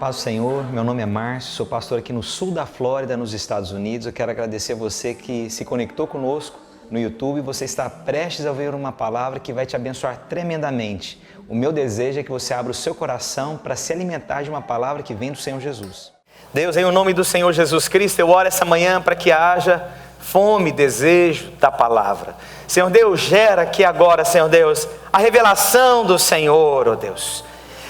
Paz do Senhor, meu nome é Márcio, sou pastor aqui no sul da Flórida, nos Estados Unidos. Eu quero agradecer a você que se conectou conosco no YouTube. Você está prestes a ouvir uma palavra que vai te abençoar tremendamente. O meu desejo é que você abra o seu coração para se alimentar de uma palavra que vem do Senhor Jesus. Deus, em nome do Senhor Jesus Cristo, eu oro essa manhã para que haja fome, desejo da palavra. Senhor Deus, gera aqui agora, Senhor Deus, a revelação do Senhor, ó Deus.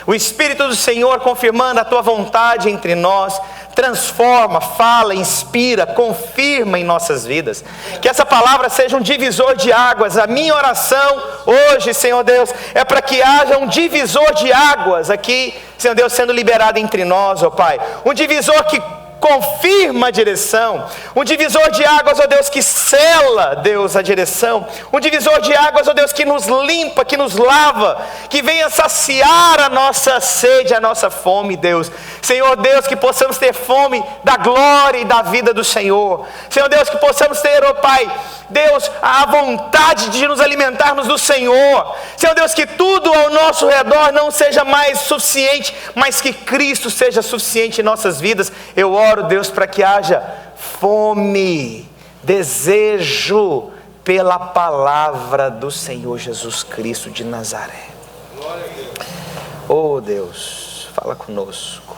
O Espírito do Senhor confirmando a Tua vontade entre nós, transforma, fala, inspira, confirma em nossas vidas. Que essa palavra seja um divisor de águas. A minha oração hoje, Senhor Deus, é para que haja um divisor de águas aqui, Senhor Deus, sendo liberado entre nós, ó Pai. Um divisor que confirma a direção, um divisor de águas, ó Deus, que sela, Deus, a direção, um divisor de águas, ó Deus, que nos limpa, que nos lava, que venha saciar a nossa sede, a nossa fome, Deus. Senhor Deus, que possamos ter fome da glória e da vida do Senhor. Senhor Deus, que possamos ter, ó Pai, Deus, a vontade de nos alimentarmos do Senhor. Senhor Deus, que tudo ao nosso redor não seja mais suficiente, mas que Cristo seja suficiente em nossas vidas. Eu oro, Deus, para que haja fome, desejo pela palavra do Senhor Jesus Cristo de Nazaré. Oh Deus, fala conosco.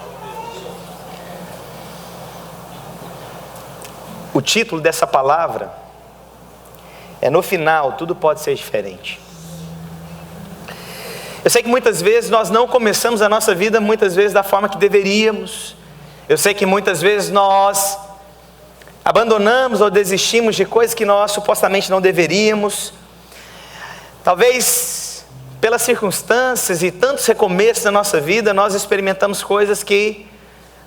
O título dessa palavra é: no final tudo pode ser diferente. Eu sei que muitas vezes nós não começamos a nossa vida muitas vezes da forma que deveríamos. Eu sei que muitas vezes nós abandonamos ou desistimos de coisas que nós supostamente não deveríamos. Talvez pelas circunstâncias e tantos recomeços na nossa vida, nós experimentamos coisas que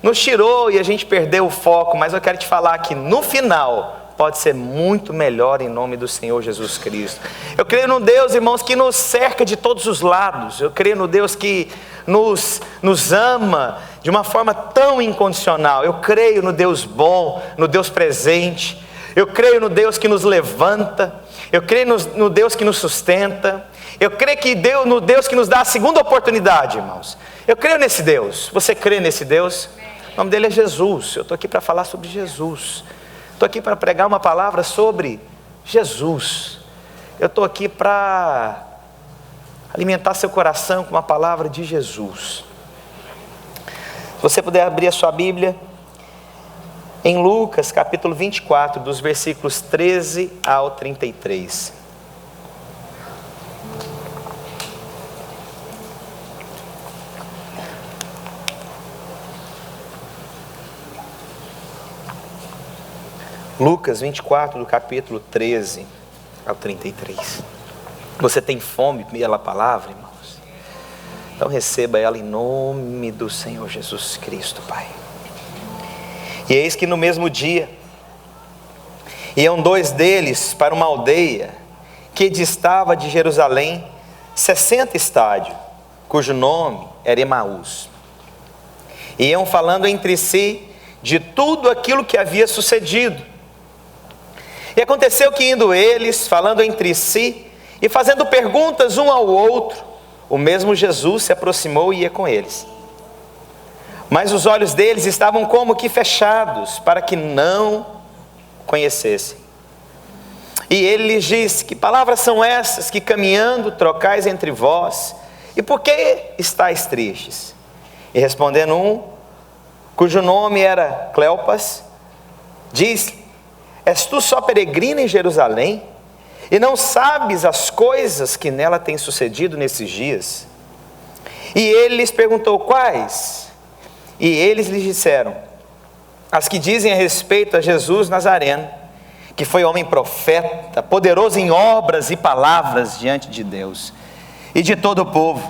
nos tirou e a gente perdeu o foco. Mas eu quero te falar que no final pode ser muito melhor em nome do Senhor Jesus Cristo. Eu creio no Deus, irmãos, que nos cerca de todos os lados. Eu creio no Deus que nos ama de uma forma tão incondicional. Eu creio no Deus bom, no Deus presente. Eu creio no Deus que nos levanta. Eu creio no Deus que nos sustenta. Eu creio no Deus que nos dá a segunda oportunidade, irmãos. Eu creio nesse Deus. Você crê nesse Deus? O nome dele é Jesus. Eu estou aqui para falar sobre Jesus. Estou aqui para pregar uma palavra sobre Jesus. Eu estou aqui para alimentar seu coração com uma palavra de Jesus. Se você puder abrir a sua Bíblia em Lucas capítulo 24, dos versículos 13 ao 33. Lucas 24, do capítulo 13 ao 33. Você tem fome pela palavra, irmãos? Então receba ela em nome do Senhor Jesus Cristo, Pai. E eis que no mesmo dia iam dois deles para uma aldeia que distava de Jerusalém 60 estádios, cujo nome era Emaús. Iam falando entre si de tudo aquilo que havia sucedido. E aconteceu que, indo eles, falando entre si e fazendo perguntas um ao outro, o mesmo Jesus se aproximou e ia com eles. Mas os olhos deles estavam como que fechados, para que não conhecessem. E ele lhes disse: que palavras são essas que caminhando trocais entre vós? E por que estáis tristes? E respondendo um, cujo nome era Cleopas, disse: és tu só peregrina em Jerusalém, e não sabes as coisas que nela têm sucedido nesses dias? E ele lhes perguntou: quais? E eles lhes disseram: as que dizem a respeito a Jesus Nazareno, que foi homem profeta, poderoso em obras e palavras diante de Deus e de todo o povo.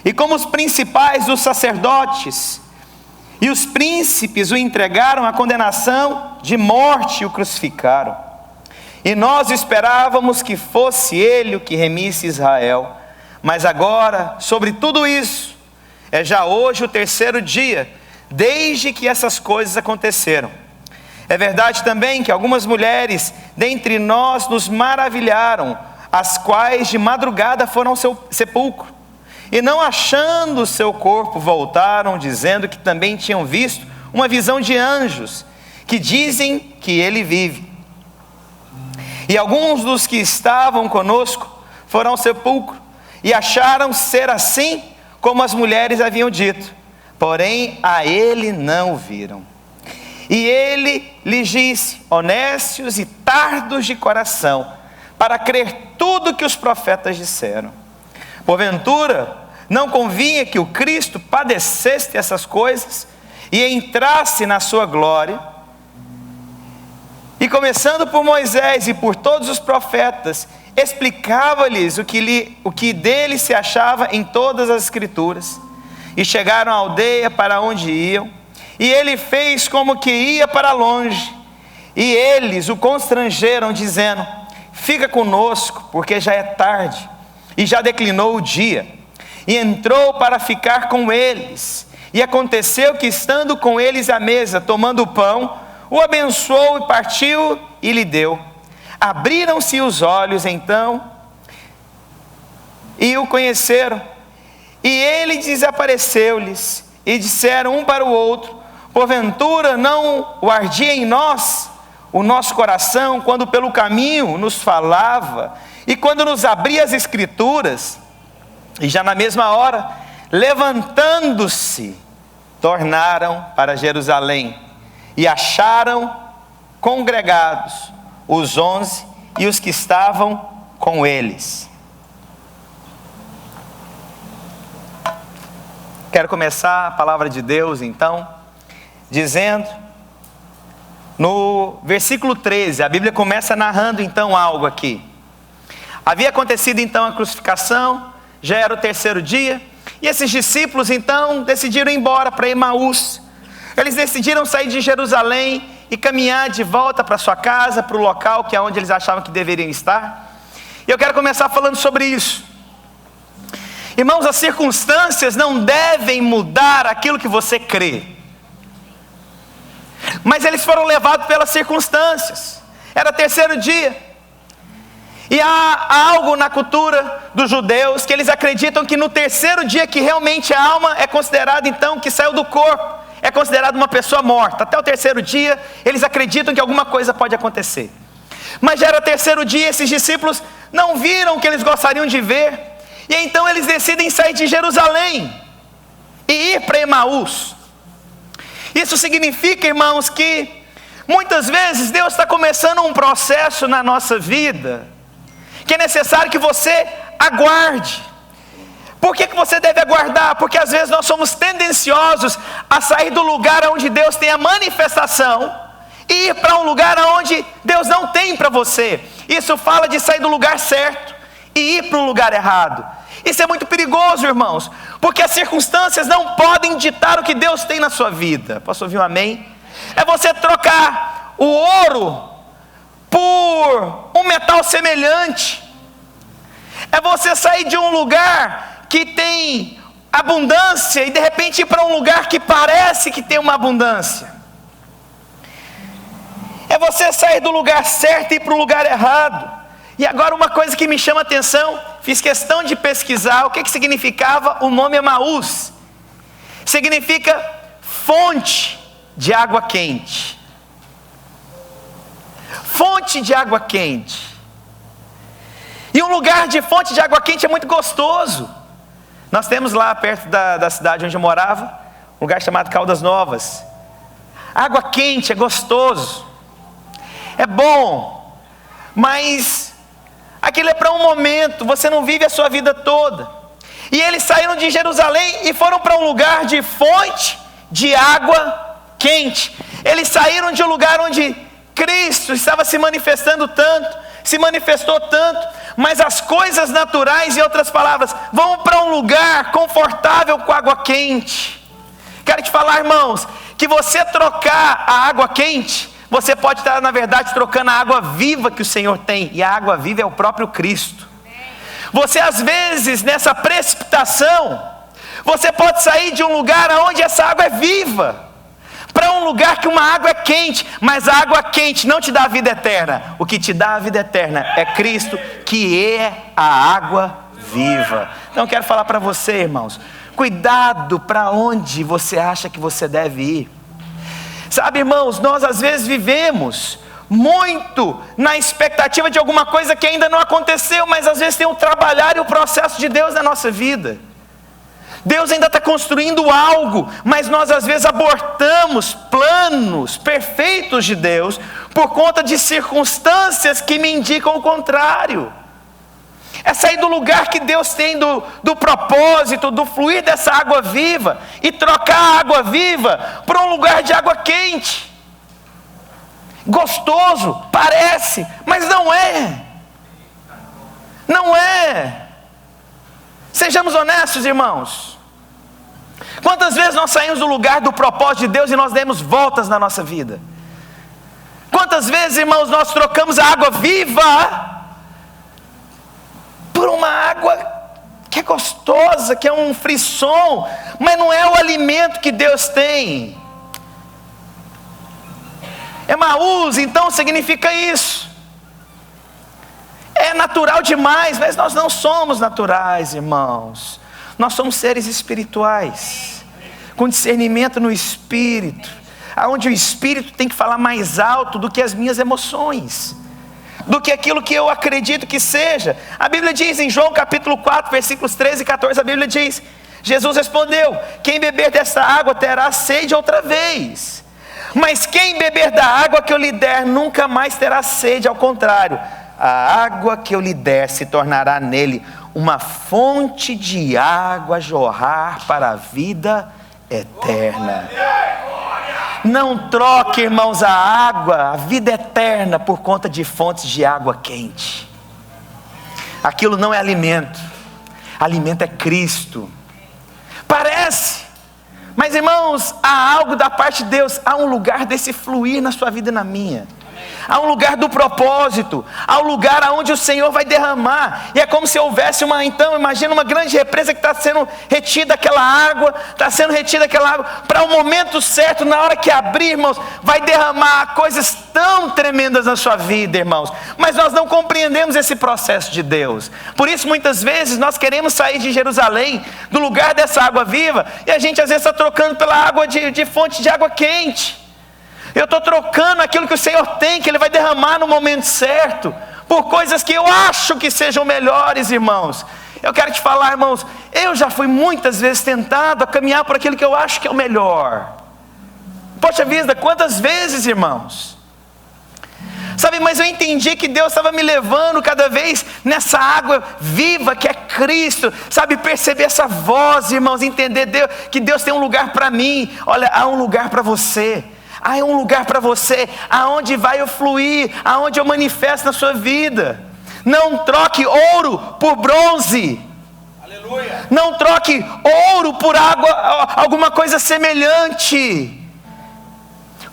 E como os principais dos sacerdotes e os príncipes o entregaram à condenação de morte e o crucificaram. E nós esperávamos que fosse ele o que remisse Israel. Mas agora, sobre tudo isso, é já hoje o terceiro dia, desde que essas coisas aconteceram. É verdade também que algumas mulheres dentre nós nos maravilharam, as quais de madrugada foram ao seu sepulcro, E não achando o seu corpo, voltaram, dizendo que também tinham visto uma visão de anjos, que dizem que ele vive. E alguns dos que estavam conosco foram ao sepulcro, e acharam ser assim como as mulheres haviam dito, porém a ele não o viram. E ele lhes disse: honestos e tardos de coração, para crer tudo que os profetas disseram. Porventura, não convinha que o Cristo padecesse essas coisas e entrasse na sua glória? E começando por Moisés e por todos os profetas, explicava-lhes o que dele se achava em todas as Escrituras. E chegaram à aldeia para onde iam, e ele fez como que ia para longe. E eles o constrangeram, dizendo: fica conosco, porque já é tarde, e já declinou o dia. E entrou para ficar com eles. E aconteceu que, estando com eles à mesa, tomando o pão, o abençoou e partiu e lhe deu. Abriram-se os olhos então, e o conheceram. E ele desapareceu-lhes, e disseram um para o outro: porventura não o ardia em nós o nosso coração, quando pelo caminho nos falava, e quando nos abria as Escrituras? E já na mesma hora, levantando-se, tornaram para Jerusalém, e acharam congregados os 11 e os que estavam com eles. Quero começar a palavra de Deus então, dizendo, no versículo 13, a Bíblia começa narrando então algo aqui. Havia acontecido então a crucificação, já era o terceiro dia, e esses discípulos então decidiram ir embora para Emaús. Eles decidiram sair de Jerusalém e caminhar de volta para sua casa, para o local que é onde eles achavam que deveriam estar. E eu quero começar falando sobre isso. Irmãos, as circunstâncias não devem mudar aquilo que você crê. Mas eles foram levados pelas circunstâncias. Era terceiro dia. E há algo na cultura dos judeus que eles acreditam que no terceiro dia que realmente a alma é considerada então que saiu do corpo, é considerada uma pessoa morta. Até o terceiro dia eles acreditam que alguma coisa pode acontecer. Mas já era terceiro dia, esses discípulos não viram o que eles gostariam de ver. E então eles decidem sair de Jerusalém e ir para Emaús. Isso significa, irmãos, que muitas vezes Deus está começando um processo na nossa vida, que é necessário que você aguarde. Por que você deve aguardar? Porque às vezes nós somos tendenciosos a sair do lugar onde Deus tem a manifestação e ir para um lugar onde Deus não tem para você. Isso fala de sair do lugar certo e ir para o lugar errado. Isso é muito perigoso, irmãos, porque as circunstâncias não podem ditar o que Deus tem na sua vida. Posso ouvir um amém? É você trocar o ouro por um metal semelhante. É você sair de um lugar que tem abundância e de repente ir para um lugar que parece que tem uma abundância. É você sair do lugar certo e ir para o lugar errado. E agora uma coisa que me chama a atenção, fiz questão de pesquisar o que significava o nome Emaús. Significa fonte de água quente. Fonte de água quente. E um lugar de fonte de água quente é muito gostoso. Nós temos lá perto da cidade onde eu morava, um lugar chamado Caldas Novas. Água quente é gostoso, é bom, mas aquilo é para um momento, você não vive a sua vida toda. E eles saíram de Jerusalém e foram para um lugar de fonte de água quente. Eles saíram de um lugar onde Cristo estava se manifestando tanto, se manifestou tanto, mas as coisas naturais, em outras palavras, vão para um lugar confortável com água quente. Quero te falar, irmãos, que você trocar a água quente, você pode estar, na verdade, trocando a água viva que o Senhor tem, e a água viva é o próprio Cristo. Você, às vezes, nessa precipitação, você pode sair de um lugar onde essa água é viva, para um lugar que uma água é quente, mas a água quente não te dá a vida eterna. O que te dá a vida eterna é Cristo, que é a água viva. Então eu quero falar para você, irmãos, cuidado para onde você acha que você deve ir. Sabe, irmãos, nós às vezes vivemos muito na expectativa de alguma coisa que ainda não aconteceu, mas às vezes tem o trabalhar e o processo de Deus na nossa vida. Deus ainda está construindo algo, mas nós às vezes abortamos planos perfeitos de Deus por conta de circunstâncias que me indicam o contrário. É sair do lugar que Deus tem do propósito, do fluir dessa água viva, e trocar a água viva por um lugar de água quente. Gostoso, parece, mas não é. Não é. Sejamos honestos, irmãos. Quantas vezes nós saímos do lugar do propósito de Deus e nós demos voltas na nossa vida? Quantas vezes, irmãos, nós trocamos a água viva por uma água que é gostosa, que é um frisson, mas não é o alimento que Deus tem. Emaús, então, significa isso. É natural demais, mas nós não somos naturais, irmãos. Nós somos seres espirituais, com discernimento no espírito, onde o espírito tem que falar mais alto do que as minhas emoções, do que aquilo que eu acredito que seja. A Bíblia diz em João capítulo 4, versículos 13 e 14, a Bíblia diz: Jesus respondeu: quem beber dessa água terá sede outra vez, mas quem beber da água que eu lhe der nunca mais terá sede, ao contrário, a água que eu lhe der se tornará nele uma fonte de água a jorrar para a vida eterna. Não troque, irmãos, a vida eterna por conta de fontes de água quente. Aquilo não é alimento. Alimento é Cristo. Parece, mas, irmãos, há algo da parte de Deus. Há um lugar desse fluir na sua vida e na minha. Há um lugar do propósito, há um lugar onde o Senhor vai derramar, e é como se houvesse então imagina uma grande represa que está sendo retida aquela água, para o momento certo, na hora que abrir, irmãos, vai derramar coisas tão tremendas na sua vida, irmãos, mas nós não compreendemos esse processo de Deus. Por isso muitas vezes nós queremos sair de Jerusalém, do lugar dessa água viva, e a gente às vezes está trocando pela água de fonte de água quente. Eu estou trocando aquilo que o Senhor tem, que Ele vai derramar no momento certo, por coisas que eu acho que sejam melhores, irmãos. Eu quero te falar, irmãos, eu já fui muitas vezes tentado a caminhar por aquilo que eu acho que é o melhor. Poxa vida, quantas vezes, irmãos? Sabe, mas eu entendi que Deus estava me levando cada vez nessa água viva que é Cristo. Sabe, perceber essa voz, irmãos, entender que Deus tem um lugar para mim. Olha, há um lugar para você. Há um lugar para você, aonde vai eu fluir, aonde eu manifesto na sua vida. Não troque ouro por bronze. Aleluia. Não troque ouro por água, alguma coisa semelhante.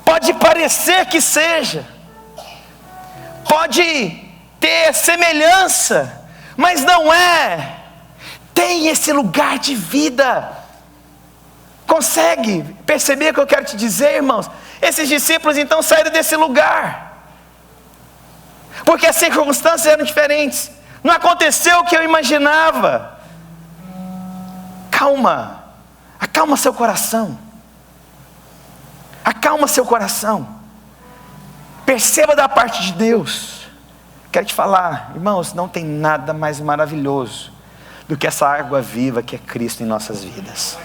Pode parecer que seja, pode ter semelhança, mas não é. Tem esse lugar de vida. Consegue perceber o que eu quero te dizer, irmãos? Esses discípulos então saíram desse lugar, porque as circunstâncias eram diferentes. Não aconteceu o que eu imaginava. Calma, acalma seu coração. Acalma seu coração. Perceba da parte de Deus. Quero te falar, irmãos, não tem nada mais maravilhoso do que essa água viva que é Cristo em nossas vidas.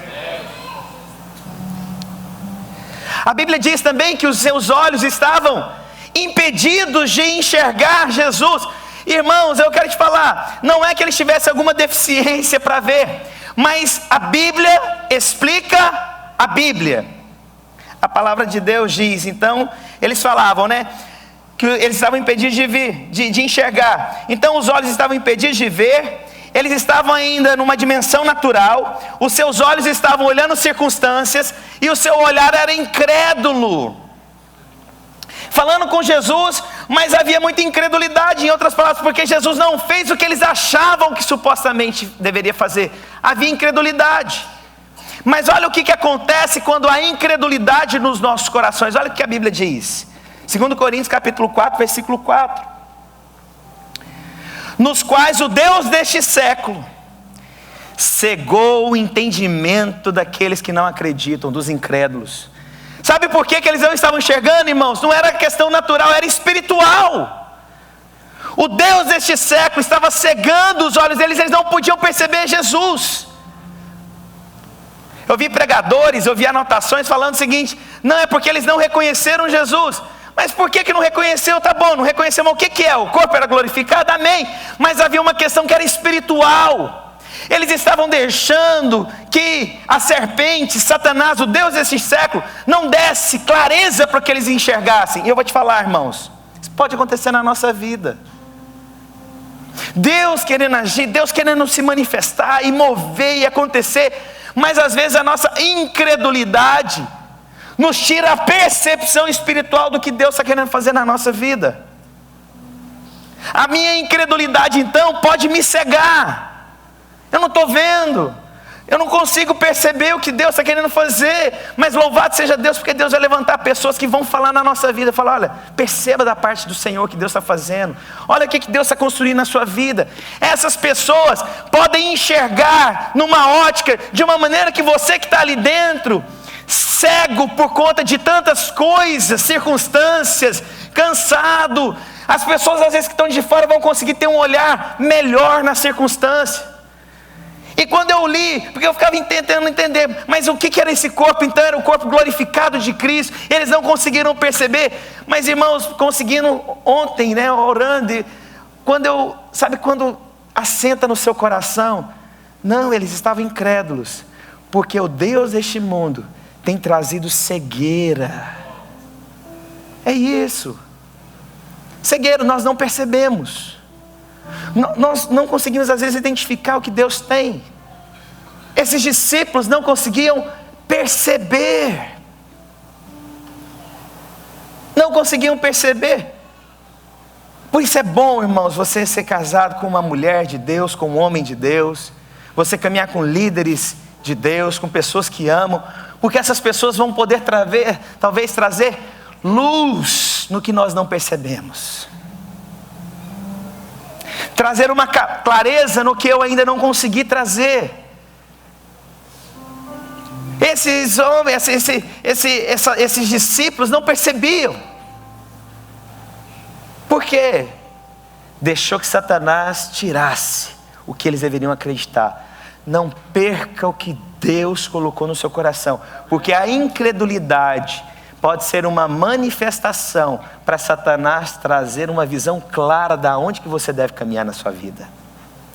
A Bíblia diz também que os seus olhos estavam impedidos de enxergar Jesus. Irmãos, eu quero te falar, não é que eles tivessem alguma deficiência para ver, mas a Bíblia explica a Bíblia. A palavra de Deus diz, então, eles falavam, que eles estavam impedidos de enxergar. Então os olhos estavam impedidos de ver. Eles estavam ainda numa dimensão natural, os seus olhos estavam olhando circunstâncias, e o seu olhar era incrédulo, falando com Jesus, mas havia muita incredulidade, em outras palavras, porque Jesus não fez o que eles achavam que supostamente deveria fazer, havia incredulidade. Mas olha o que acontece quando há incredulidade nos nossos corações. Olha o que a Bíblia diz, 2 Coríntios capítulo 4, versículo 4. Nos quais o Deus deste século cegou o entendimento daqueles que não acreditam, dos incrédulos. Sabe por que eles não estavam enxergando, irmãos? Não era questão natural, era espiritual. O Deus deste século estava cegando os olhos deles, eles não podiam perceber Jesus. Eu vi pregadores, eu vi anotações falando o seguinte: não, é porque eles não reconheceram Jesus. Mas por que não reconheceu? Tá bom, não reconheceu, mas o que é? O corpo era glorificado, amém. Mas havia uma questão que era espiritual. Eles estavam deixando que a serpente, Satanás, o Deus desse século, não desse clareza para que eles enxergassem. E eu vou te falar, irmãos, isso pode acontecer na nossa vida. Deus querendo agir, Deus querendo se manifestar e mover e acontecer, mas às vezes a nossa incredulidade nos tira a percepção espiritual do que Deus está querendo fazer na nossa vida. A minha incredulidade então pode me cegar. Eu não estou vendo, eu não consigo perceber o que Deus está querendo fazer. Mas louvado seja Deus, porque Deus vai levantar pessoas que vão falar na nossa vida. Falar: olha, perceba da parte do Senhor o que Deus está fazendo. Olha o que Deus está construindo na sua vida. Essas pessoas podem enxergar numa ótica, de uma maneira que você que está ali dentro, cego por conta de tantas coisas, circunstâncias, cansado. As pessoas às vezes que estão de fora vão conseguir ter um olhar melhor na circunstância. E quando eu li, porque eu ficava tentando entender, mas o que era esse corpo? Então era o corpo glorificado de Cristo. Eles não conseguiram perceber, mas irmãos, conseguindo ontem, né, orando, e quando assenta no seu coração, não, eles estavam incrédulos, porque o Deus deste mundo tem trazido cegueira. É isso, cegueira, nós não percebemos. Nós não conseguimos às vezes identificar o que Deus tem. Esses discípulos não conseguiam perceber. Não conseguiam perceber. Por isso é bom, irmãos, você ser casado com uma mulher de Deus, com um homem de Deus. Você caminhar com líderes de Deus, com pessoas que amam. Porque essas pessoas vão poder talvez trazer luz no que nós não percebemos. Trazer uma clareza no que eu ainda não consegui trazer. Esses homens, esses discípulos não percebiam. Por quê? Deixou que Satanás tirasse o que eles deveriam acreditar. Não perca o que Deus colocou no seu coração, porque a incredulidade pode ser uma manifestação para Satanás trazer uma visão clara de onde que você deve caminhar na sua vida.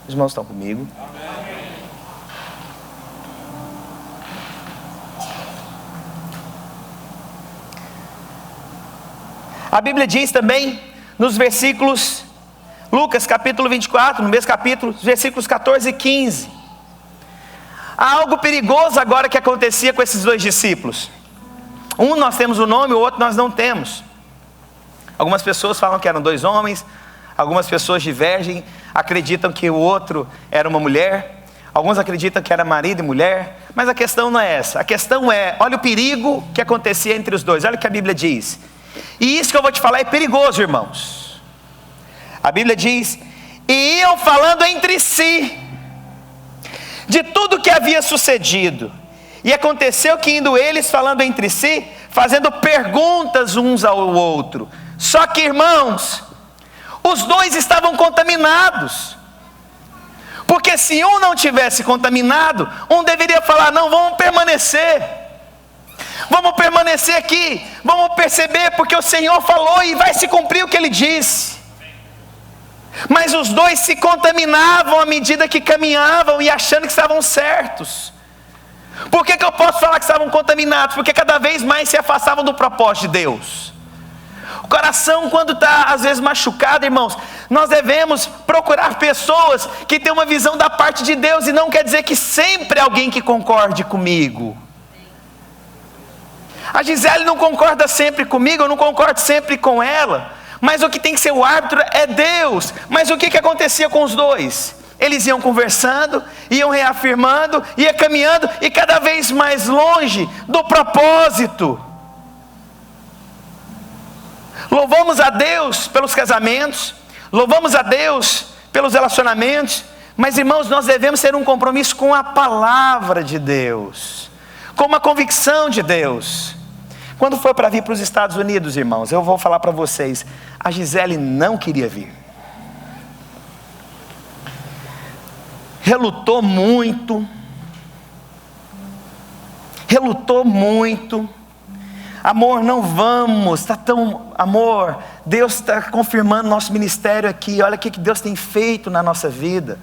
Os irmãos estão comigo? Amém. A Bíblia diz também nos versículos, Lucas capítulo 24, no mesmo capítulo, versículos 14 e 15. Há algo perigoso agora que acontecia com esses dois discípulos. Um nós temos o nome, o outro nós não temos. Algumas pessoas falam que eram dois homens, algumas pessoas divergem, acreditam que o outro era uma mulher, alguns acreditam que era marido e mulher, mas a questão não é essa. A questão é, olha o perigo que acontecia entre os dois, olha o que a Bíblia diz. E isso que eu vou te falar é perigoso, irmãos. A Bíblia diz: e iam falando entre si de tudo que havia sucedido. E aconteceu que indo eles falando entre si, fazendo perguntas uns ao outro. Só que, irmãos, os dois estavam contaminados. Porque se um não tivesse contaminado, um deveria falar: não, vamos permanecer. Vamos permanecer aqui, vamos perceber, porque o Senhor falou e vai se cumprir o que Ele disse. Mas os dois se contaminavam à medida que caminhavam e achando que estavam certos. Por que eu posso falar que estavam contaminados? Porque cada vez mais se afastavam do propósito de Deus. O coração, quando está às vezes machucado, irmãos, nós devemos procurar pessoas que têm uma visão da parte de Deus. E não quer dizer que sempre alguém que concorde comigo. A Gisele não concorda sempre comigo, eu não concordo sempre com ela. Mas o que tem que ser o árbitro é Deus. Mas o que acontecia com os dois? Eles iam conversando, iam reafirmando, iam caminhando e cada vez mais longe do propósito. Louvamos a Deus pelos casamentos, louvamos a Deus pelos relacionamentos, Mas, irmãos, nós devemos ter um compromisso com a palavra de Deus, com uma convicção de Deus. Quando foi para vir para os Estados Unidos, irmãos, eu vou falar para vocês, a Gisele não queria vir. Relutou muito. Amor, não vamos, amor, Deus está confirmando nosso ministério aqui, olha o que Deus tem feito na nossa vida,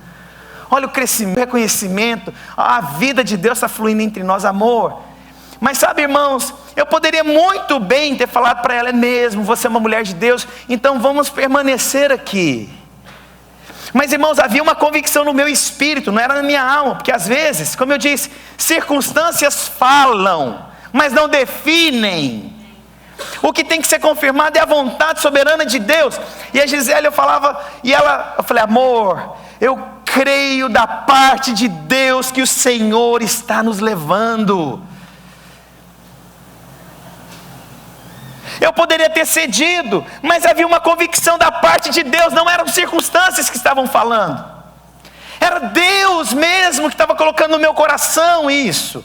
olha o crescimento, o reconhecimento, a vida de Deus está fluindo entre nós, amor. Mas sabe, irmãos, eu poderia muito bem ter falado para ela, é mesmo, você é uma mulher de Deus, então vamos permanecer aqui. Mas, irmãos, havia uma convicção no meu espírito, não era na minha alma, porque às vezes, como eu disse, circunstâncias falam, mas não definem. O que tem que ser confirmado é a vontade soberana de Deus. E a Gisele, eu falei, amor, eu creio da parte de Deus que o Senhor está nos levando. Eu poderia ter cedido, mas havia uma convicção da parte de Deus, não eram circunstâncias que estavam falando, era Deus mesmo que estava colocando no meu coração isso,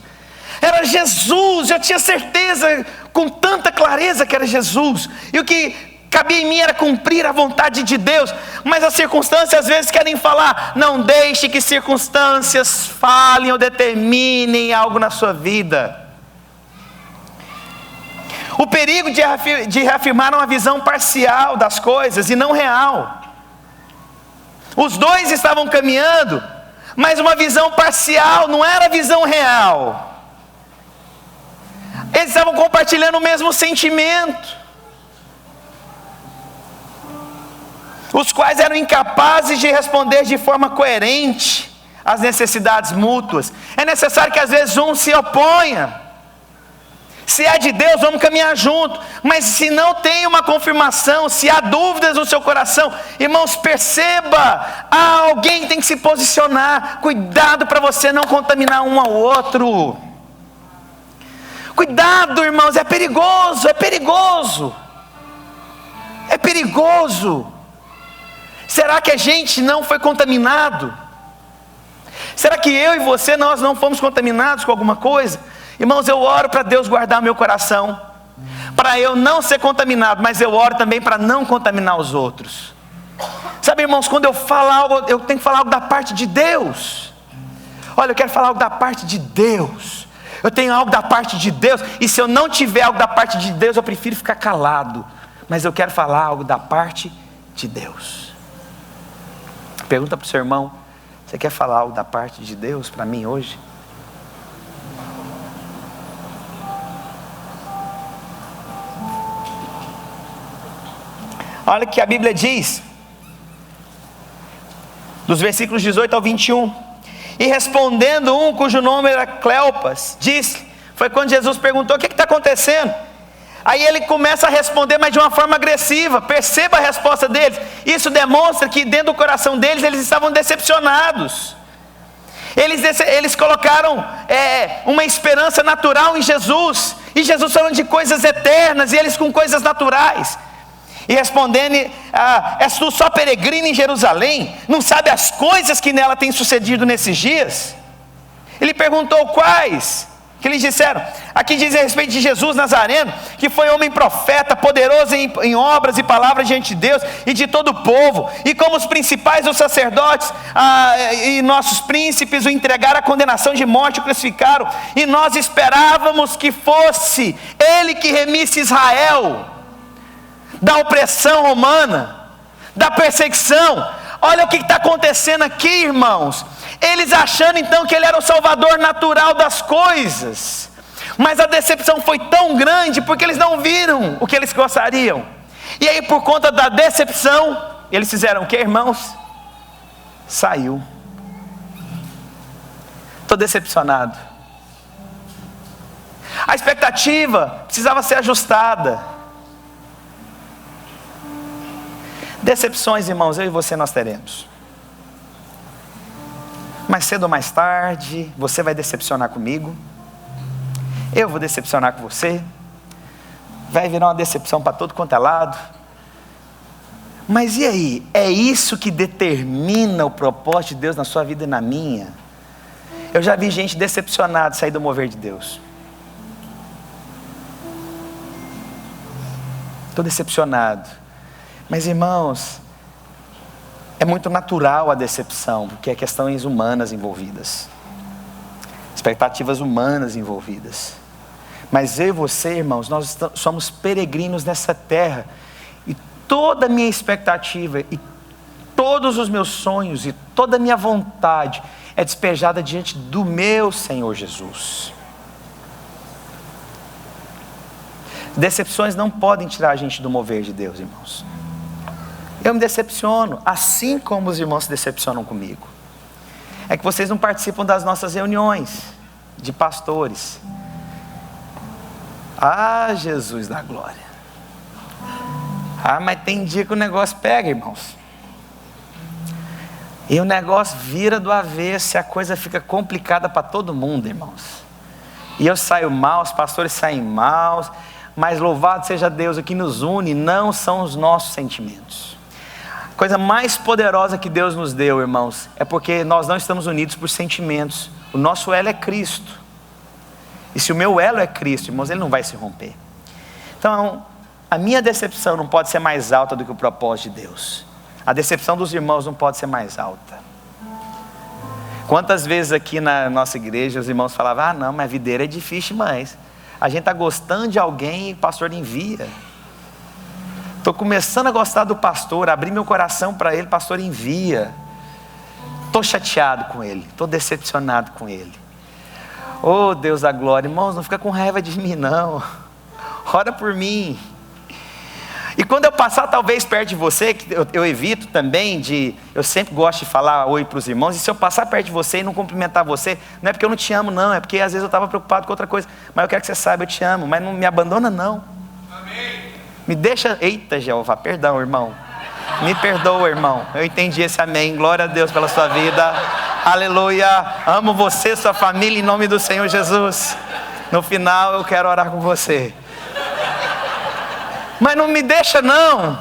era Jesus, eu tinha certeza com tanta clareza que era Jesus, e o que cabia em mim era cumprir a vontade de Deus, mas as circunstâncias às vezes querem falar, não deixe que circunstâncias falem ou determinem algo na sua vida. O perigo de reafirmar uma visão parcial das coisas e não real. Os dois estavam caminhando, mas uma visão parcial, não era visão real. Eles estavam compartilhando o mesmo sentimento, os quais eram incapazes de responder de forma coerente às necessidades mútuas. É necessário que às vezes um se oponha. Se é de Deus, vamos caminhar junto. Mas se não tem uma confirmação, se há dúvidas no seu coração, irmãos, perceba, alguém tem que se posicionar. Cuidado para você não contaminar um ao outro. Cuidado, irmãos, é perigoso. Será que a gente não foi contaminado? Será que eu e você, nós não fomos contaminados com alguma coisa? Irmãos, eu oro para Deus guardar meu coração, para eu não ser contaminado, mas eu oro também para não contaminar os outros. Sabe, irmãos, quando eu falo algo, eu tenho que falar algo da parte de Deus. Olha, eu quero falar algo da parte de Deus. Eu tenho algo da parte de Deus, e se eu não tiver algo da parte de Deus, eu prefiro ficar calado. Mas eu quero falar algo da parte de Deus. Pergunta para o seu irmão, você quer falar algo da parte de Deus para mim hoje? Olha o que a Bíblia diz, dos versículos 18 ao 21. E respondendo um cujo nome era Cleopas, disse, foi quando Jesus perguntou, o que está acontecendo? Aí ele começa a responder, mas de uma forma agressiva. Perceba a resposta deles. Isso demonstra que dentro do coração deles, eles estavam decepcionados. Eles colocaram uma esperança natural em Jesus, e Jesus falando de coisas eternas, e eles com coisas naturais. E respondendo, és tu só peregrino em Jerusalém? Não sabe as coisas que nela têm sucedido nesses dias? Ele perguntou quais, que eles disseram, aqui diz a respeito de Jesus Nazareno, que foi homem profeta, poderoso em obras e palavras diante de Deus e de todo o povo, e como os principais dos sacerdotes e nossos príncipes o entregaram à condenação de morte, o crucificaram, e nós esperávamos que fosse ele que remisse Israel da opressão romana, da perseguição. Olha o que está acontecendo aqui, irmãos. Eles achando então que ele era o salvador natural das coisas, mas a decepção foi tão grande porque eles não viram o que eles gostariam. E aí, por conta da decepção, eles fizeram o que, irmãos? Saiu. Estou decepcionado. A expectativa precisava ser ajustada. Decepções, irmãos, eu e você nós teremos. Mais cedo ou mais tarde, você vai decepcionar comigo, eu vou decepcionar com você, vai virar uma decepção para todo quanto é lado. Mas e aí? É isso que determina o propósito de Deus na sua vida e na minha? Eu já vi gente decepcionada sair do mover de Deus. Estou decepcionado. Mas irmãos, é muito natural a decepção, porque há questões humanas envolvidas, expectativas humanas envolvidas. Mas eu e você, irmãos, nós somos peregrinos nessa terra, e toda a minha expectativa, e todos os meus sonhos, e toda a minha vontade é despejada diante do meu Senhor Jesus. Decepções não podem tirar a gente do mover de Deus, irmãos. Eu me decepciono, assim como os irmãos se decepcionam comigo. É que vocês não participam das nossas reuniões de pastores. Ah, Jesus da glória. Ah, mas tem dia que o negócio pega, irmãos. E o negócio vira do avesso, e a coisa fica complicada para todo mundo, irmãos. E eu saio mal, os pastores saem mal, mas louvado seja Deus, o que nos une não são os nossos sentimentos. A coisa mais poderosa que Deus nos deu, irmãos, é porque nós não estamos unidos por sentimentos. O nosso elo é Cristo. E se o meu elo é Cristo, irmãos, ele não vai se romper. Então, a minha decepção não pode ser mais alta do que o propósito de Deus. A decepção dos irmãos não pode ser mais alta. Quantas vezes aqui na nossa igreja os irmãos falavam: ah não, mas videira é difícil demais. A gente está gostando de alguém e o pastor envia. Estou começando a gostar do pastor, abri meu coração para ele, o pastor envia. Estou chateado com ele, estou decepcionado com ele. Oh Deus da glória, irmãos, não fica com raiva de mim não. Ora por mim. E quando eu passar talvez perto de você, que eu evito também eu sempre gosto de falar oi para os irmãos, e se eu passar perto de você e não cumprimentar você, não é porque eu não te amo não, é porque às vezes eu estava preocupado com outra coisa, mas eu quero que você saiba, eu te amo, mas não me abandona não. Amém. Me deixa, eita Jeová, perdão irmão, me perdoa irmão, eu entendi esse amém, glória a Deus pela sua vida, aleluia, amo você, sua família, em nome do Senhor Jesus. No final eu quero orar com você. Mas não me deixa não.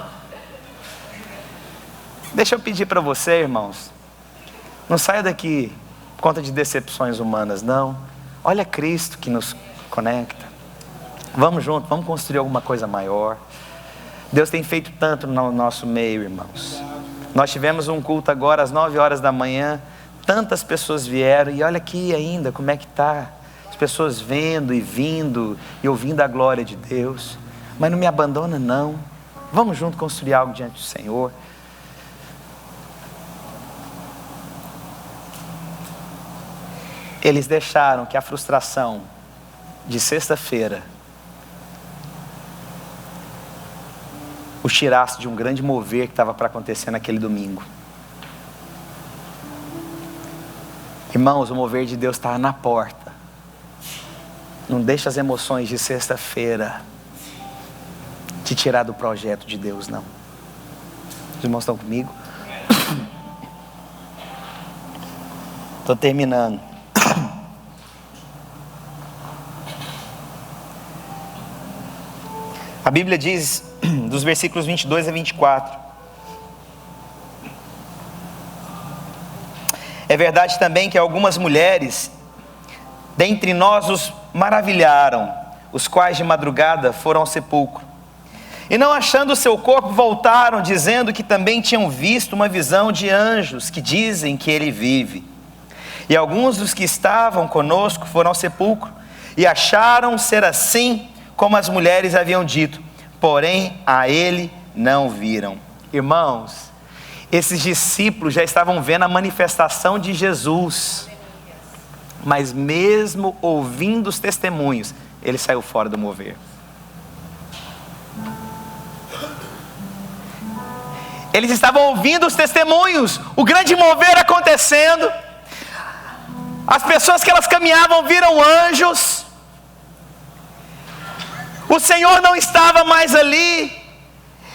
Deixa eu pedir para você, irmãos, não saia daqui por conta de decepções humanas, não. Olha Cristo que nos conecta. Vamos juntos, vamos construir alguma coisa maior. Deus tem feito tanto no nosso meio, irmãos. Nós tivemos um culto agora às 9 horas da manhã, tantas pessoas vieram, e olha aqui ainda como é que está. As pessoas vendo e vindo e ouvindo a glória de Deus. Mas não me abandona não. Vamos juntos construir algo diante do Senhor. Eles deixaram que a frustração de sexta-feira os tirasse de um grande mover que estava para acontecer naquele domingo. Irmãos, o mover de Deus está na porta. Não deixa as emoções de sexta-feira te tirar do projeto de Deus, não. Os irmãos estão comigo? Estou terminando. A Bíblia diz, dos versículos 22 a 24: é verdade também que algumas mulheres dentre nós os maravilharam, os quais de madrugada foram ao sepulcro, e não achando o seu corpo, voltaram, dizendo que também tinham visto uma visão de anjos, que dizem que ele vive. E alguns dos que estavam conosco foram ao sepulcro, e acharam ser assim como as mulheres haviam dito, porém a ele não viram. Irmãos, esses discípulos já estavam vendo a manifestação de Jesus, mas mesmo ouvindo os testemunhos, ele saiu fora do mover. Eles estavam ouvindo os testemunhos, o grande mover acontecendo, as pessoas que elas caminhavam viram anjos, o Senhor não estava mais ali,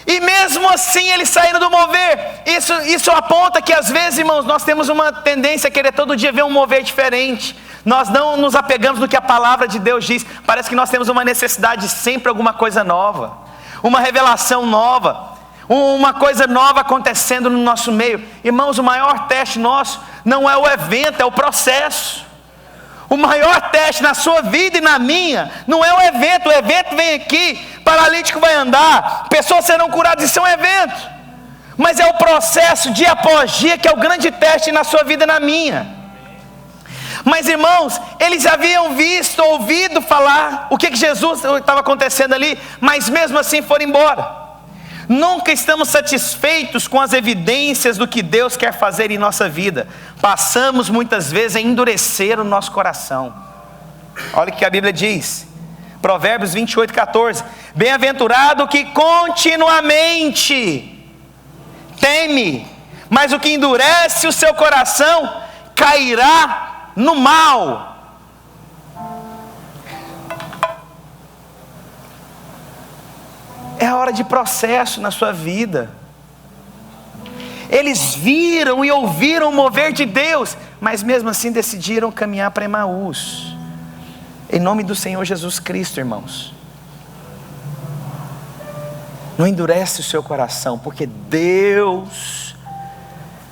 e mesmo assim eles saíram do mover. Isso aponta que às vezes, irmãos, nós temos uma tendência a querer todo dia ver um mover diferente. Nós não nos apegamos no que a palavra de Deus diz. Parece que nós temos uma necessidade de sempre alguma coisa nova, uma revelação nova, uma coisa nova acontecendo no nosso meio. Irmãos, o maior teste nosso não é o evento, é o processo. O maior teste na sua vida e na minha não é o evento vem aqui, paralítico vai andar, pessoas serão curadas, isso é um evento. Mas é o processo dia após dia que é o grande teste na sua vida e na minha. Mas irmãos, eles haviam visto, ouvido falar o que Jesus estava acontecendo ali, mas mesmo assim foram embora. Nunca estamos satisfeitos com as evidências do que Deus quer fazer em nossa vida. Passamos muitas vezes a endurecer o nosso coração. Olha o que a Bíblia diz, Provérbios 28:14: bem-aventurado que continuamente teme, mas o que endurece o seu coração cairá no mal. É a hora de processo na sua vida. Eles viram e ouviram o mover de Deus, mas mesmo assim decidiram caminhar para Emaús. Em nome do Senhor Jesus Cristo, irmãos, não endurece o seu coração, porque Deus,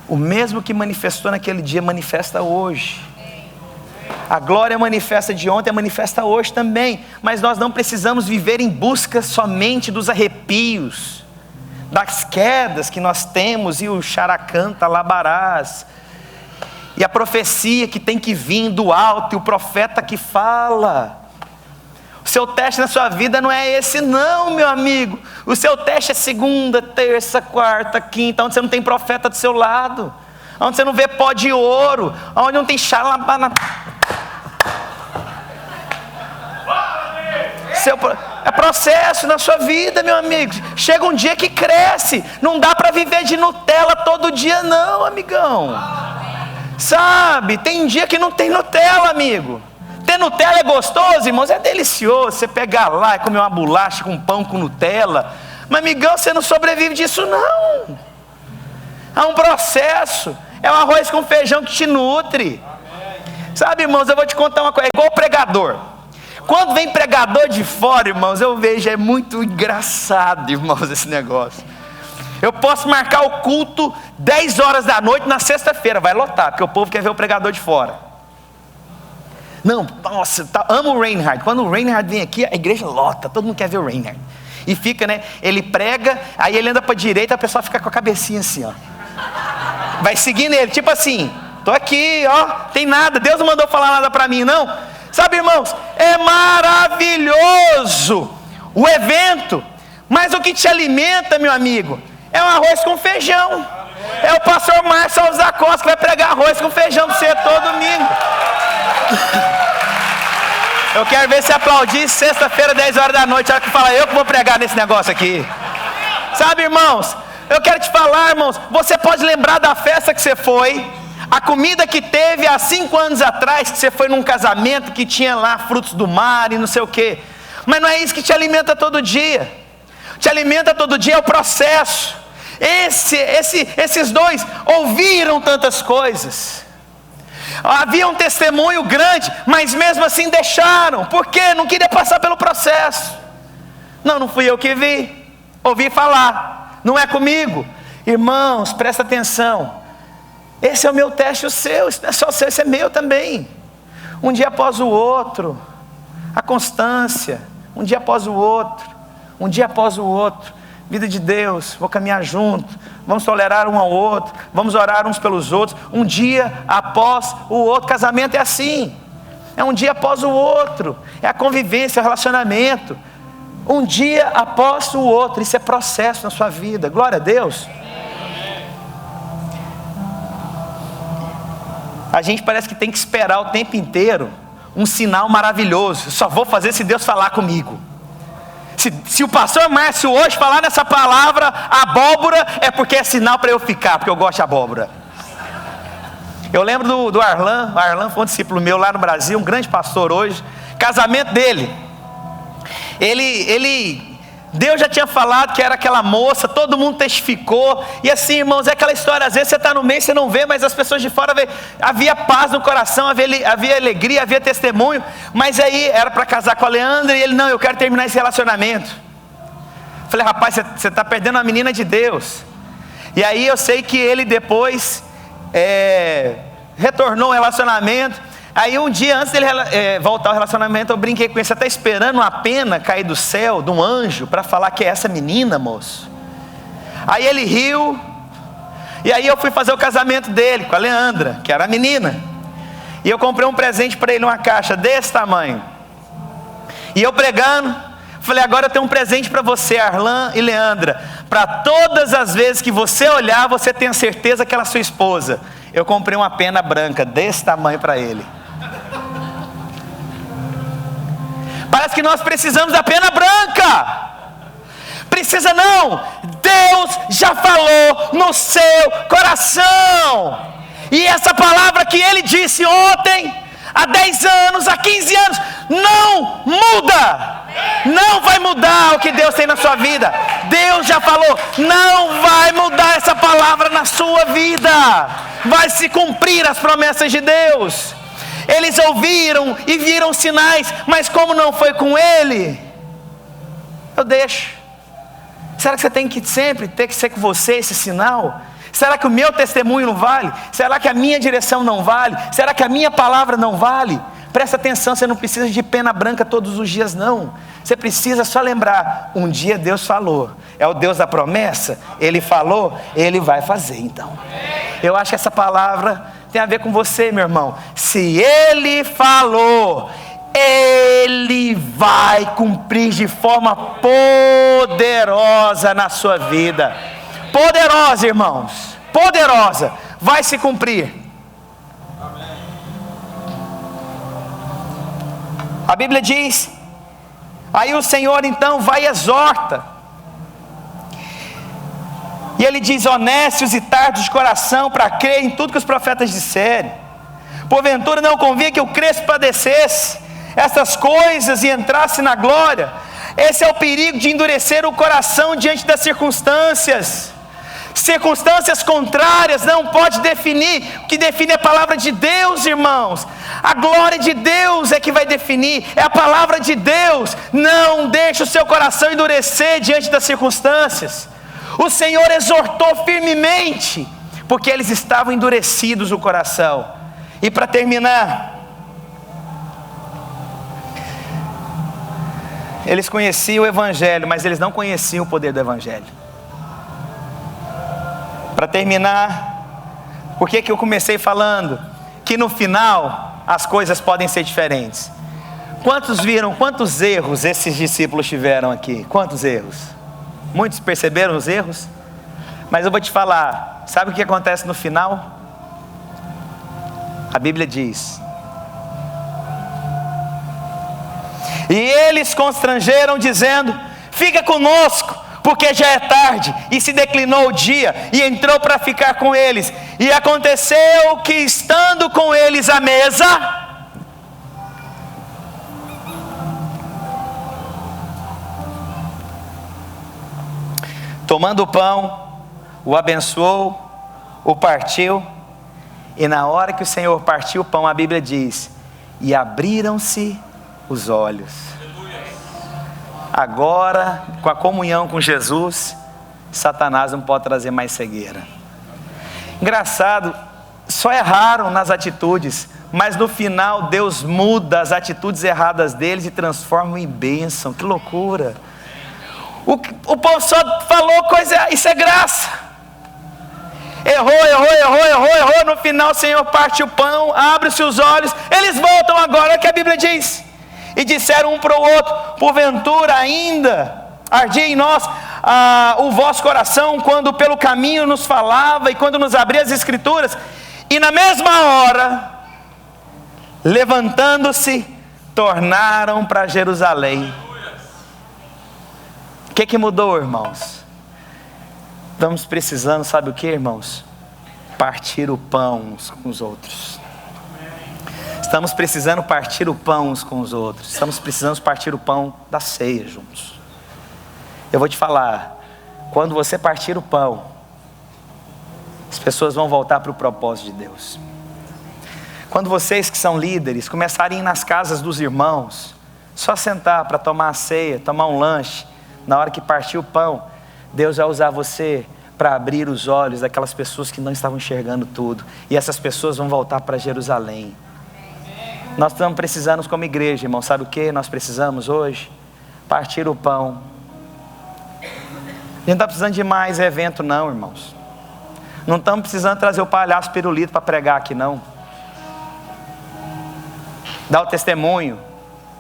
o mesmo que manifestou naquele dia, manifesta hoje. A glória manifesta de ontem, manifesta hoje também. Mas nós não precisamos viver em busca somente dos arrepios, das quedas que nós temos, e o characanta, labarás, e a profecia que tem que vir do alto, e o profeta que fala. O seu teste na sua vida não é esse não, meu amigo. O seu teste é segunda, terça, quarta, quinta, onde você não tem profeta do seu lado, onde você não vê pó de ouro, onde não tem xalabana. É processo na sua vida, meu amigo. Chega um dia que cresce. Não dá para viver de Nutella todo dia não, amigão. Sabe, tem dia que não tem Nutella, amigo. Ter Nutella é gostoso, irmãos, é delicioso. Você pegar lá e comer uma bolacha com pão com Nutella. Mas, amigão, você não sobrevive disso não. É um processo. É um arroz com feijão que te nutre. Sabe, irmãos, eu vou te contar uma coisa. É igual pregador. Quando vem pregador de fora, irmãos, eu vejo, é muito engraçado, irmãos, esse negócio. Eu posso marcar o culto 10 horas da noite na sexta-feira, vai lotar, porque o povo quer ver o pregador de fora. Não, nossa, amo o Reinhard. Quando o Reinhard vem aqui, a igreja lota, todo mundo quer ver o Reinhard. E fica, né, ele prega, aí ele anda para a direita, a pessoa fica com a cabecinha assim, ó. Vai seguindo ele, tipo assim, tô aqui, ó, tem nada, Deus não mandou falar nada para mim, não. Sabe, irmãos, é maravilhoso o evento, mas o que te alimenta, meu amigo, é um arroz com feijão. É o pastor Márcio Alves Costa que vai pregar arroz com feijão para você todo domingo. Eu quero ver você aplaudir sexta-feira, 10 horas da noite, a hora que fala, eu que vou pregar nesse negócio aqui. Sabe, irmãos, eu quero te falar, irmãos, você pode lembrar da festa que você foi, a comida que teve há 5 anos atrás, que você foi num casamento que tinha lá frutos do mar e não sei o quê. Mas não é isso que te alimenta todo dia. Te alimenta todo dia é o processo. Esses dois ouviram tantas coisas. Havia um testemunho grande, mas mesmo assim deixaram. Por quê? Não queria passar pelo processo. Não fui eu que vi. Ouvi falar. Não é comigo. Irmãos, presta atenção. Esse é o meu teste, o seu, isso não é só o seu, esse é meu também. Um dia após o outro, a constância, um dia após o outro, um dia após o outro. Vida de Deus, vou caminhar junto, vamos tolerar um ao outro, vamos orar uns pelos outros, um dia após o outro. Casamento é assim, é um dia após o outro, é a convivência, é o relacionamento, um dia após o outro. Isso é processo na sua vida, glória a Deus. A gente parece que tem que esperar o tempo inteiro um sinal maravilhoso. Só vou fazer se Deus falar comigo. Se o pastor Márcio hoje falar nessa palavra abóbora, é porque é sinal para eu ficar, porque eu gosto de abóbora. Eu lembro do Arlan. O Arlan foi um discípulo meu lá no Brasil, um grande pastor hoje. Casamento dele, Deus já tinha falado que era aquela moça, todo mundo testificou. E assim, irmãos, é aquela história, às vezes você está no meio, você não vê, mas as pessoas de fora vê. Havia paz no coração, havia alegria, havia testemunho. Mas aí era para casar com a Leandra, e ele, não, eu quero terminar esse relacionamento. Falei, rapaz, você está perdendo uma menina de Deus. E aí eu sei que ele depois retornou ao relacionamento. Aí um dia antes dele voltar ao relacionamento, eu brinquei com ele: você está esperando uma pena cair do céu, de um anjo, para falar que é essa menina, moço? Aí ele riu. E aí eu fui fazer o casamento dele com a Leandra, que era a menina. E eu comprei um presente para ele, uma caixa desse tamanho. E eu pregando, falei: agora eu tenho um presente para você, Arlan e Leandra. Para todas as vezes que você olhar, você tenha certeza que ela é sua esposa. Eu comprei uma pena branca desse tamanho para ele. Parece que nós precisamos da pena branca. Precisa não. Deus já falou no seu coração. E essa palavra que ele disse ontem, há 10 anos, há 15 anos, não muda. Não vai mudar o que Deus tem na sua vida. Deus já falou, não vai mudar essa palavra na sua vida. Vai se cumprir as promessas de Deus. Eles ouviram e viram sinais, mas como não foi com ele, eu deixo. Será que você tem que sempre ter que ser com você esse sinal? Será que o meu testemunho não vale? Será que a minha direção não vale? Será que a minha palavra não vale? Presta atenção, você não precisa de pena branca todos os dias não. Você precisa só lembrar, um dia Deus falou. É o Deus da promessa, Ele falou, Ele vai fazer então. Eu acho que essa palavra tem a ver com você, meu irmão. Se Ele falou, Ele vai cumprir de forma poderosa na sua vida. Poderosa, irmãos, poderosa, vai se cumprir. A Bíblia diz, aí o Senhor então vai e exorta, e Ele diz: honestos e tardos de coração para crer em tudo que os profetas disserem. Porventura não convinha que o Cristo padecesse essas coisas e entrasse na glória. Esse é o perigo de endurecer o coração diante das circunstâncias. Circunstâncias contrárias não pode definir. O que define é a palavra de Deus, irmãos. A glória de Deus é que vai definir, é a palavra de Deus. Não deixe o seu coração endurecer diante das circunstâncias. O Senhor exortou firmemente, porque eles estavam endurecidos no coração. E para terminar, eles conheciam o Evangelho, mas eles não conheciam o poder do Evangelho. Para terminar, por que eu comecei falando que no final as coisas podem ser diferentes? Quantos viram, quantos erros esses discípulos tiveram aqui? Quantos erros? Muitos perceberam os erros? Mas eu vou te falar, sabe o que acontece no final? A Bíblia diz: e eles constrangeram dizendo: fica conosco, porque já é tarde. E se declinou o dia, e entrou para ficar com eles. E aconteceu que, estando com eles à mesa, tomando o pão, o abençoou, o partiu. E na hora que o Senhor partiu o pão, a Bíblia diz: e abriram-se os olhos. Agora, com a comunhão com Jesus, Satanás não pode trazer mais cegueira. Engraçado, só erraram nas atitudes, mas no final Deus muda as atitudes erradas deles e transforma em bênção. Que loucura! O povo só falou coisa, isso é graça. Errou. No final o Senhor parte o pão, abre-se os olhos, eles voltam agora, é o que a Bíblia diz. E disseram um para o outro: porventura ainda ardia em nós o vosso coração, quando pelo caminho nos falava e quando nos abria as Escrituras. E na mesma hora, levantando-se, tornaram para Jerusalém. O que mudou, irmãos? Estamos precisando, sabe o que, irmãos? Partir o pão uns com os outros. Estamos precisando partir o pão uns com os outros. Estamos precisando partir o pão da ceia juntos. Eu vou te falar, quando você partir o pão, as pessoas vão voltar para o propósito de Deus. Quando vocês que são líderes começarem a ir nas casas dos irmãos, só sentar para tomar a ceia, tomar um lanche, na hora que partir o pão, Deus vai usar você para abrir os olhos daquelas pessoas que não estavam enxergando tudo. E essas pessoas vão voltar para Jerusalém. Nós estamos precisando como igreja, irmão. Sabe o que nós precisamos hoje? Partir o pão. A gente não está precisando de mais evento não, irmãos. Não estamos precisando trazer o palhaço pirulito para pregar aqui não. Dar o testemunho,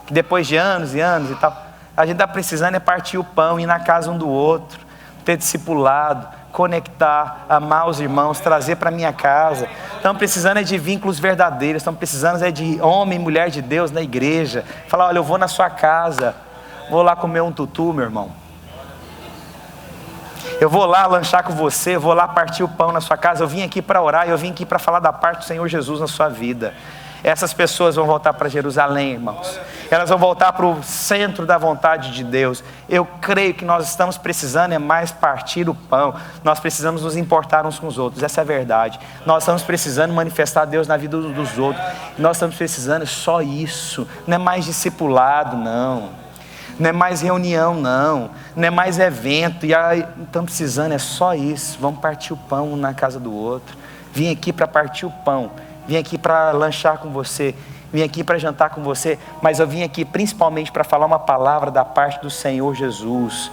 que depois de anos e anos e tal, a gente está precisando é partir o pão, ir na casa um do outro, ter discipulado, conectar, amar os irmãos, trazer para a minha casa. Estamos precisando é de vínculos verdadeiros, estamos precisando é de homem e mulher de Deus na igreja. Falar, olha, eu vou na sua casa, vou lá comer um tutu, meu irmão. Eu vou lá lanchar com você, eu vou lá partir o pão na sua casa. Eu vim aqui para orar, eu vim aqui para falar da parte do Senhor Jesus na sua vida. Essas pessoas vão voltar para Jerusalém, irmãos. Elas vão voltar para o centro da vontade de Deus. Eu creio que nós estamos precisando é mais partir o pão. Nós precisamos nos importar uns com os outros. Essa é a verdade. Nós estamos precisando manifestar Deus na vida dos outros. Nós estamos precisando só isso. Não é mais discipulado, não. Não é mais reunião, não. Não é mais evento. E aí, estamos precisando é só isso. Vamos partir o pão um na casa do outro. Vim aqui para partir o pão. Vim aqui para lanchar com você, vim aqui para jantar com você, mas eu vim aqui principalmente para falar uma palavra da parte do Senhor Jesus.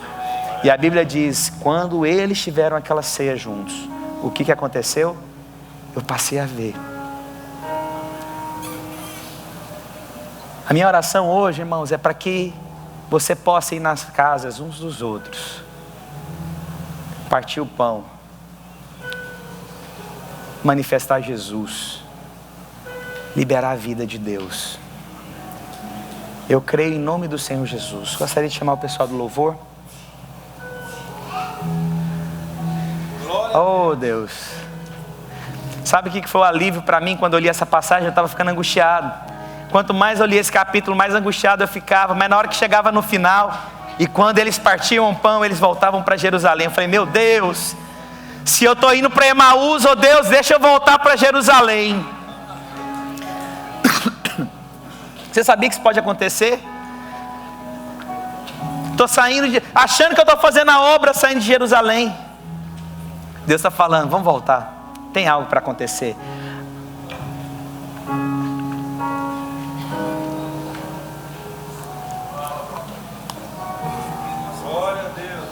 E a Bíblia diz, quando eles tiveram aquela ceia juntos, o que aconteceu? Eu passei a ver. A minha oração hoje, irmãos, é para que você possa ir nas casas uns dos outros, partir o pão, manifestar Jesus, liberar a vida de Deus. Eu creio em nome do Senhor Jesus. Gostaria de chamar o pessoal do louvor. Oh Deus, sabe o que foi o alívio para mim quando eu li essa passagem? Eu estava ficando angustiado. Quanto mais eu li esse capítulo, mais angustiado eu ficava. Mas na hora que chegava no final, e quando eles partiam o pão, eles voltavam para Jerusalém. Eu falei, meu Deus, se eu estou indo para Emaús, oh Deus, deixa eu voltar para Jerusalém. Você sabia que isso pode acontecer? Estou saindo, achando que eu estou fazendo a obra, saindo de Jerusalém. Deus está falando, vamos voltar. Tem algo para acontecer. Glória a Deus.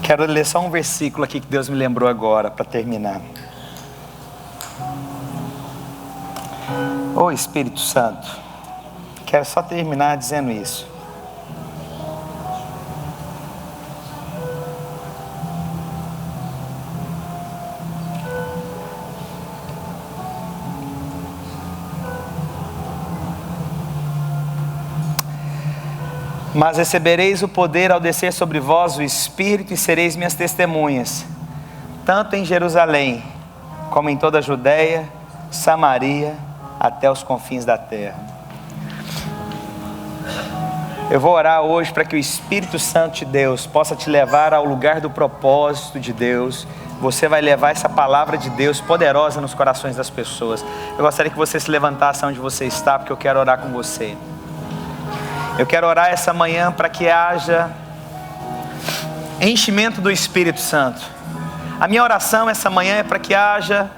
Quero ler só um versículo aqui que Deus me lembrou agora, para terminar. Ô Espírito Santo, quero só terminar dizendo isso. Mas recebereis o poder ao descer sobre vós o Espírito e sereis minhas testemunhas, tanto em Jerusalém, como em toda a Judeia, Samaria, até os confins da terra. Eu vou orar hoje para que o Espírito Santo de Deus possa te levar ao lugar do propósito de Deus. Você vai levar essa palavra de Deus poderosa nos corações das pessoas. Eu gostaria que você se levantasse onde você está, porque eu quero orar com você. Eu quero orar essa manhã para que haja enchimento do Espírito Santo. A minha oração essa manhã é para que haja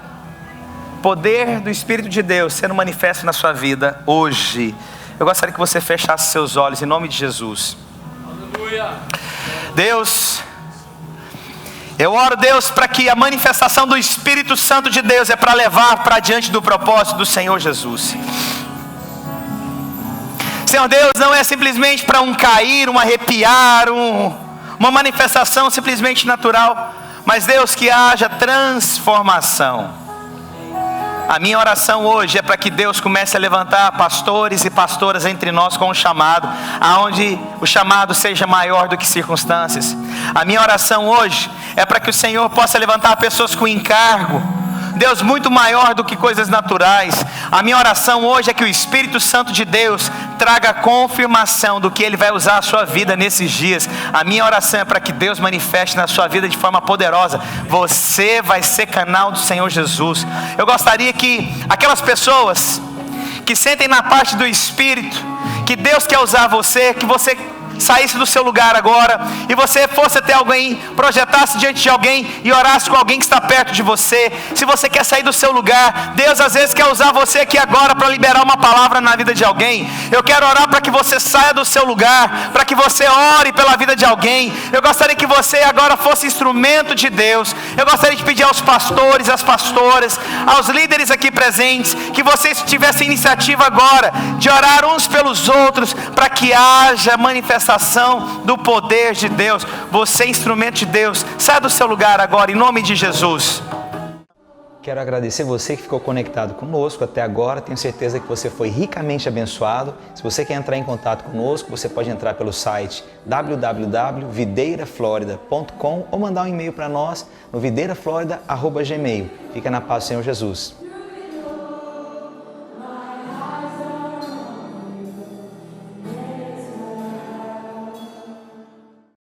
poder do Espírito de Deus sendo manifesto na sua vida hoje. Eu gostaria que você fechasse seus olhos em nome de Jesus. Aleluia. Deus, eu oro, Deus, para que a manifestação do Espírito Santo de Deus é para levar para diante do propósito do Senhor Jesus. Senhor Deus, não é simplesmente para um cair, um arrepiar, uma manifestação simplesmente natural, mas Deus, que haja transformação. A minha oração hoje é para que Deus comece a levantar pastores e pastoras entre nós com um chamado, aonde o chamado seja maior do que circunstâncias. A minha oração hoje é para que o Senhor possa levantar pessoas com encargo, Deus, muito maior do que coisas naturais. A minha oração hoje é que o Espírito Santo de Deus traga confirmação do que Ele vai usar a sua vida nesses dias. A minha oração é para que Deus manifeste na sua vida de forma poderosa. Você vai ser canal do Senhor Jesus. Eu gostaria que aquelas pessoas que sentem na parte do Espírito que Deus quer usar você, que você saísse do seu lugar agora e você fosse até alguém, projetasse diante de alguém e orasse com alguém que está perto de você. Se você quer sair do seu lugar, Deus às vezes quer usar você aqui agora para liberar uma palavra na vida de alguém. Eu quero orar para que você saia do seu lugar, para que você ore pela vida de alguém. Eu gostaria que você agora fosse instrumento de Deus. Eu gostaria de pedir aos pastores, às pastoras, aos líderes aqui presentes, que vocês tivessem iniciativa agora de orar uns pelos outros, para que haja manifestação do poder de Deus. Você é instrumento de Deus. Saia do seu lugar agora, em nome de Jesus. Quero agradecer você que ficou conectado conosco até agora. Tenho certeza que você foi ricamente abençoado. Se você quer entrar em contato conosco, você pode entrar pelo site www.videiraflorida.com ou mandar um e-mail para nós no videiraflorida@gmail.com. Fica na paz do Senhor Jesus.